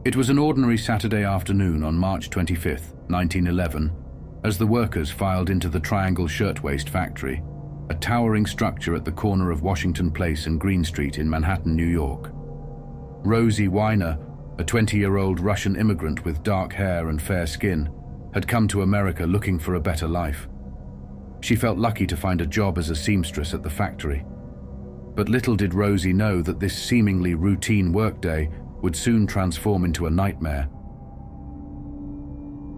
It was an ordinary Saturday afternoon on March 25, 1911, as the workers filed into the Triangle Shirtwaist factory, a towering structure at the corner of Washington Place and Green Street in Manhattan, New York. Rosie Weiner, a 20-year-old Russian immigrant with dark hair and fair skin, had come to America looking for a better life. She felt lucky to find a job as a seamstress at the factory. But little did Rosie know that this seemingly routine workday would soon transform into a nightmare.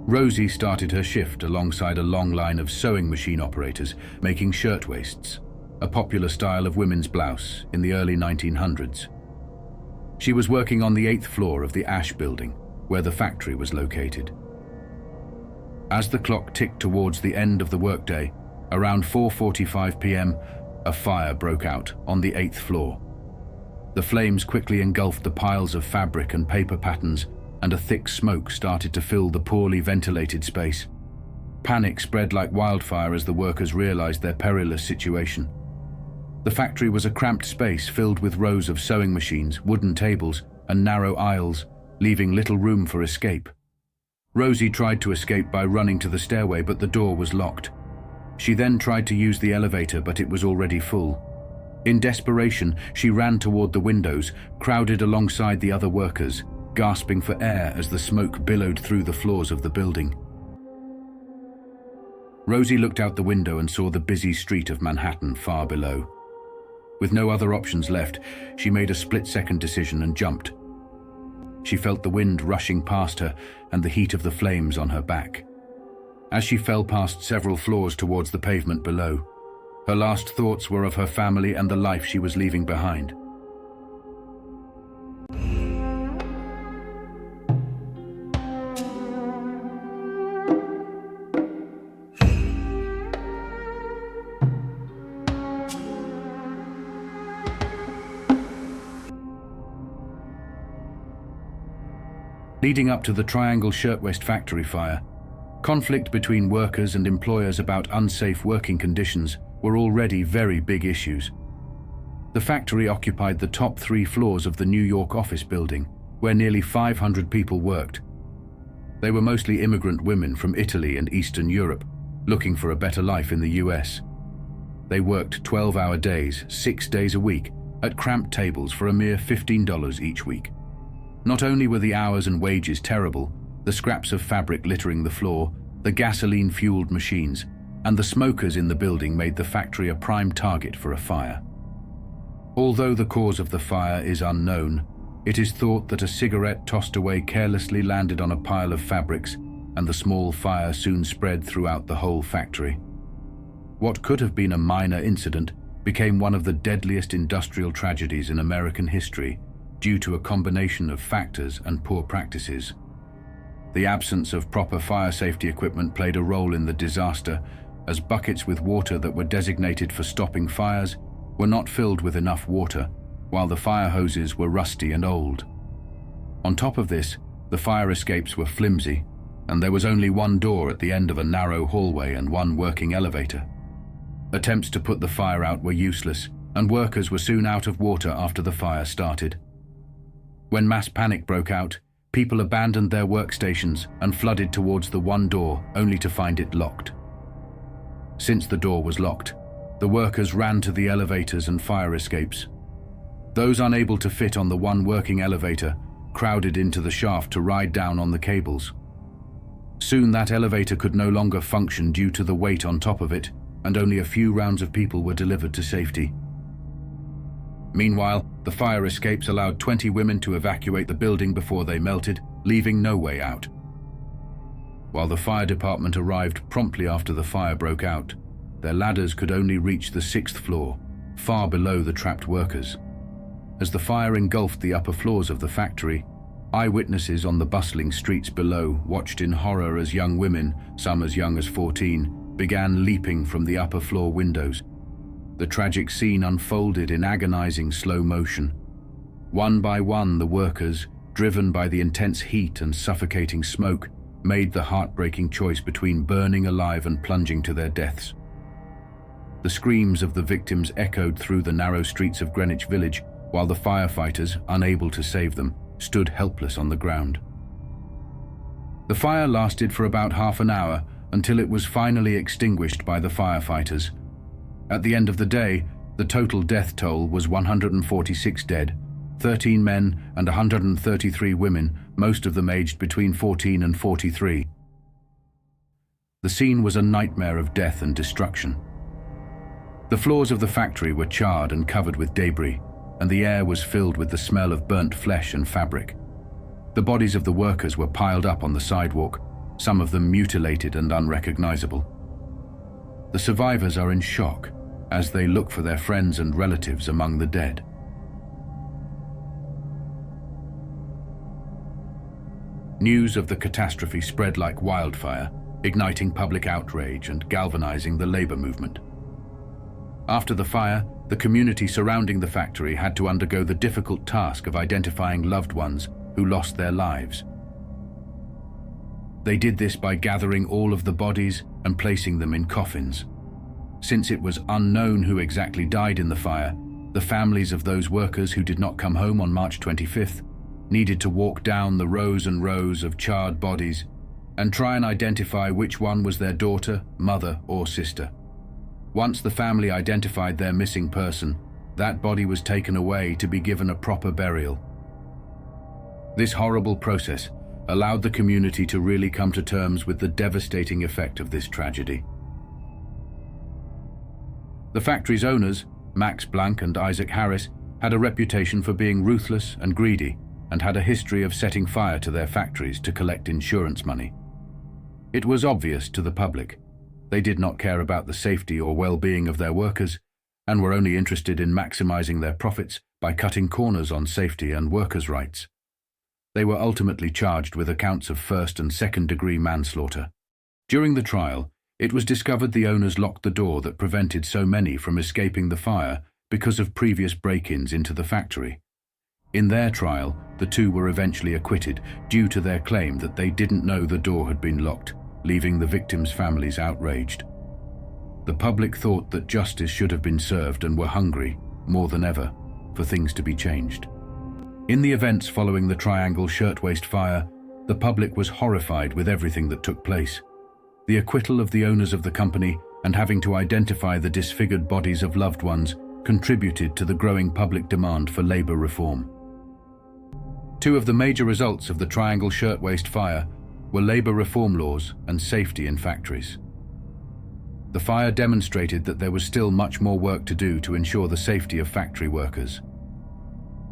Rosie started her shift alongside a long line of sewing machine operators making shirtwaists, a popular style of women's blouse in the early 1900s. She was working on the 8th floor of the Ash building, where the factory was located. As the clock ticked towards the end of the workday, around 4:45 p.m., a fire broke out on the 8th floor. The flames quickly engulfed the piles of fabric and paper patterns, and a thick smoke started to fill the poorly ventilated space. Panic spread like wildfire as the workers realized their perilous situation. The factory was a cramped space filled with rows of sewing machines, wooden tables, and narrow aisles, leaving little room for escape. Rosie tried to escape by running to the stairway, but the door was locked. She then tried to use the elevator, but it was already full. In desperation, she ran toward the windows, crowded alongside the other workers, gasping for air as the smoke billowed through the floors of the building. Rosie looked out the window and saw the busy street of Manhattan far below. With no other options left, she made a split-second decision and jumped. She felt the wind rushing past her and the heat of the flames on her back. As she fell past several floors towards the pavement below, her last thoughts were of her family and the life she was leaving behind. Leading up to the Triangle Shirtwaist factory fire, conflict between workers and employers about unsafe working conditions were already very big issues. The factory occupied the top 3 floors of the New York office building, where nearly 500 people worked. They were mostly immigrant women from Italy and Eastern Europe, looking for a better life in the US. They worked 12-hour days, 6 days a week, at cramped tables for a mere $15 each week. Not only were the hours and wages terrible, the scraps of fabric littering the floor, the gasoline-fueled machines, and the smokers in the building made the factory a prime target for a fire. Although the cause of the fire is unknown, it is thought that a cigarette tossed away carelessly landed on a pile of fabrics, and the small fire soon spread throughout the whole factory. What could have been a minor incident became one of the deadliest industrial tragedies in American history due to a combination of factors and poor practices. The absence of proper fire safety equipment played a role in the disaster, as buckets with water that were designated for stopping fires were not filled with enough water, while the fire hoses were rusty and old. On top of this, the fire escapes were flimsy, and there was only one door at the end of a narrow hallway and one working elevator. Attempts to put the fire out were useless, and workers were soon out of water after the fire started. When mass panic broke out, people abandoned their workstations and flooded towards the one door, only to find it locked. Since the door was locked, the workers ran to the elevators and fire escapes. Those unable to fit on the one working elevator crowded into the shaft to ride down on the cables. Soon that elevator could no longer function due to the weight on top of it, and only a few rounds of people were delivered to safety. Meanwhile, the fire escapes allowed 20 women to evacuate the building before they melted, leaving no way out. While the fire department arrived promptly after the fire broke out, their ladders could only reach the 6th floor, far below the trapped workers. As the fire engulfed the upper floors of the factory, eyewitnesses on the bustling streets below watched in horror as young women, some as young as 14, began leaping from the upper floor windows. The tragic scene unfolded in agonizing slow motion. One by one, the workers, driven by the intense heat and suffocating smoke, made the heartbreaking choice between burning alive and plunging to their deaths. The screams of the victims echoed through the narrow streets of Greenwich Village, while the firefighters, unable to save them, stood helpless on the ground. The fire lasted for about half an hour until it was finally extinguished by the firefighters. At the end of the day, the total death toll was 146 dead, 13 men and 133 women, most of them aged between 14 and 43. The scene was a nightmare of death and destruction. The floors of the factory were charred and covered with debris, and the air was filled with the smell of burnt flesh and fabric. The bodies of the workers were piled up on the sidewalk, some of them mutilated and unrecognizable. The survivors are in shock as they look for their friends and relatives among the dead. News of the catastrophe spread like wildfire, igniting public outrage and galvanizing the labor movement. After the fire, the community surrounding the factory had to undergo the difficult task of identifying loved ones who lost their lives. They did this by gathering all of the bodies and placing them in coffins. Since it was unknown who exactly died in the fire, the families of those workers who did not come home on March 25th needed to walk down the rows and rows of charred bodies and try and identify which one was their daughter, mother, or sister. Once the family identified their missing person, that body was taken away to be given a proper burial. This horrible process allowed the community to really come to terms with the devastating effect of this tragedy. The factory's owners, Max Blank and Isaac Harris, had a reputation for being ruthless and greedy and had a history of setting fire to their factories to collect insurance money. It was obvious to the public. They did not care about the safety or well-being of their workers and were only interested in maximizing their profits by cutting corners on safety and workers' rights. They were ultimately charged with accounts of first- and second-degree manslaughter. During the trial, it was discovered the owners locked the door that prevented so many from escaping the fire because of previous break-ins into the factory. In their trial, the two were eventually acquitted due to their claim that they didn't know the door had been locked, leaving the victims' families outraged. The public thought that justice should have been served and were hungry, more than ever, for things to be changed. In the events following the Triangle Shirtwaist Fire, the public was horrified with everything that took place. The acquittal of the owners of the company and having to identify the disfigured bodies of loved ones contributed to the growing public demand for labor reform. Two of the major results of the Triangle Shirtwaist Fire were labor reform laws and safety in factories. The fire demonstrated that there was still much more work to do to ensure the safety of factory workers.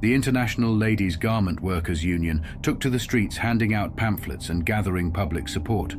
The International Ladies Garment Workers Union took to the streets handing out pamphlets and gathering public support.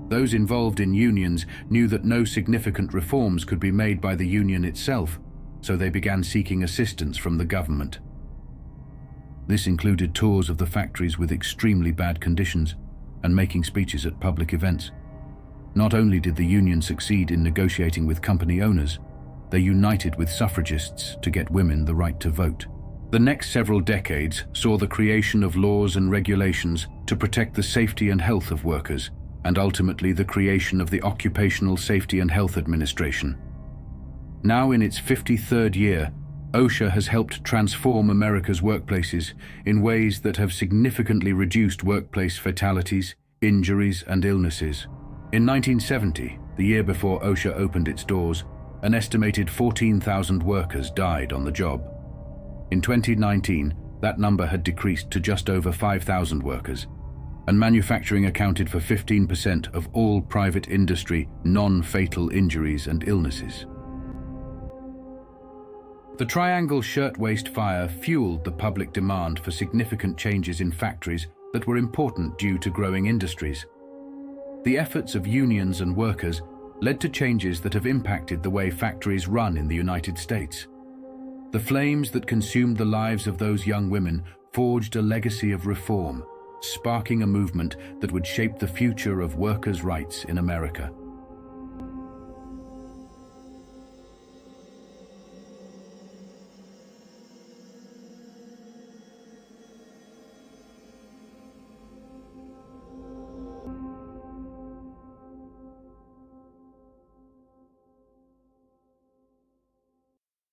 Those involved in unions knew that no significant reforms could be made by the union itself, so they began seeking assistance from the government. This included tours of the factories with extremely bad conditions and making speeches at public events. Not only did the union succeed in negotiating with company owners, they united with suffragists to get women the right to vote. The next several decades saw the creation of laws and regulations to protect the safety and health of workers, and ultimately the creation of the Occupational Safety and Health Administration. Now in its 53rd year, OSHA has helped transform America's workplaces in ways that have significantly reduced workplace fatalities, injuries, and illnesses. In 1970, the year before OSHA opened its doors, an estimated 14,000 workers died on the job. In 2019, that number had decreased to just over 5,000 workers, and manufacturing accounted for 15% of all private industry non-fatal injuries and illnesses. The Triangle Shirtwaist Fire fueled the public demand for significant changes in factories that were important due to growing industries. The efforts of unions and workers led to changes that have impacted the way factories run in the United States. The flames that consumed the lives of those young women forged a legacy of reform, sparking a movement that would shape the future of workers' rights in America.